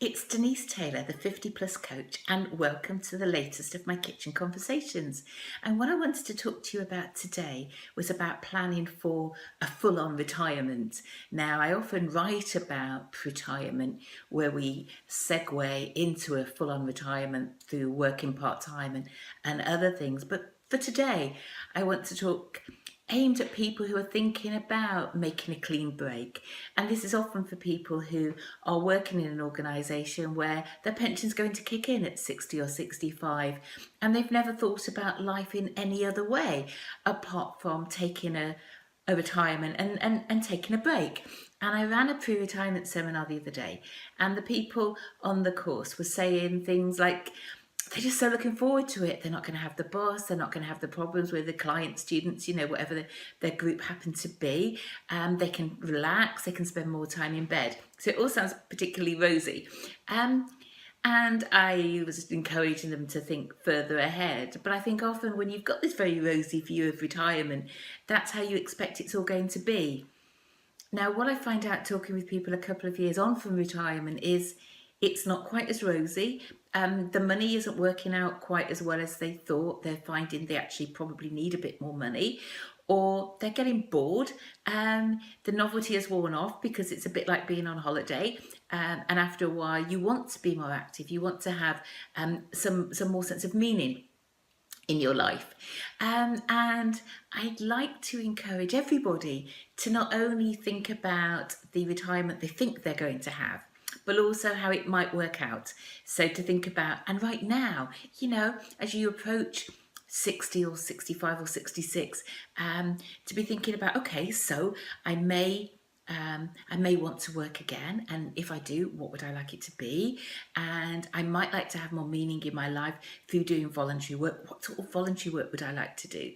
It's Denise Taylor, the 50 Plus Coach, and welcome to the latest of my kitchen conversations. And what I wanted to talk to you about today was about planning for a full on retirement. Now, I often write about retirement where we segue into a full on retirement through working part time and other things. But for today, I want to talk aimed at people who are thinking about making a clean break. And this is often for people who are working in an organisation where their pension's going to kick in at 60 or 65 and they've never thought about life in any other way apart from taking a retirement and taking a break. And I ran a pre-retirement seminar the other day, and the people on the course were saying things like, they're just so looking forward to it. They're not going to have the boss. They're not going to have the problems with the client, students, whatever their group happen to be. They can relax. They can spend more time in bed. So it all sounds particularly rosy. And I was encouraging them to think further ahead. But I think often when you've got this very rosy view of retirement, that's how you expect it's all going to be. Now, what I find out talking with people a couple of years on from retirement is it's not quite as rosy. The money isn't working out quite as well as they thought. They're finding they actually probably need a bit more money, or they're getting bored. The novelty has worn off because it's a bit like being on holiday. And after a while, you want to be more active. You want to have some more sense of meaning in your life. And I'd like to encourage everybody to not only think about the retirement they think they're going to have, but also how it might work out. So to think about, and right now, as you approach 60 or 65 or 66, to be thinking about, okay, so I may want to work again, and if I do, what would I like it to be? And I might like to have more meaning in my life through doing voluntary work. What sort of voluntary work would I like to do?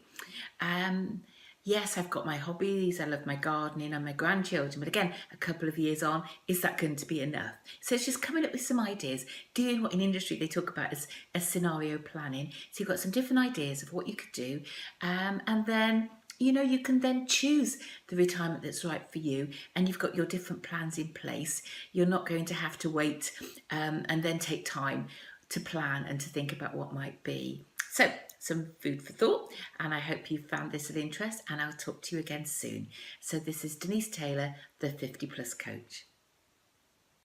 Yes, I've got my hobbies. I love my gardening and my grandchildren. But again, a couple of years on, is that going to be enough? So it's just coming up with some ideas, doing what in industry they talk about as scenario planning. So you've got some different ideas of what you could do. And then you can then choose the retirement that's right for you, and you've got your different plans in place. You're not going to have to wait and then take time to plan and to think about what might be. So, some food for thought, and I hope you found this of interest, and I'll talk to you again soon. So this is Denise Taylor, the 50 Plus Coach.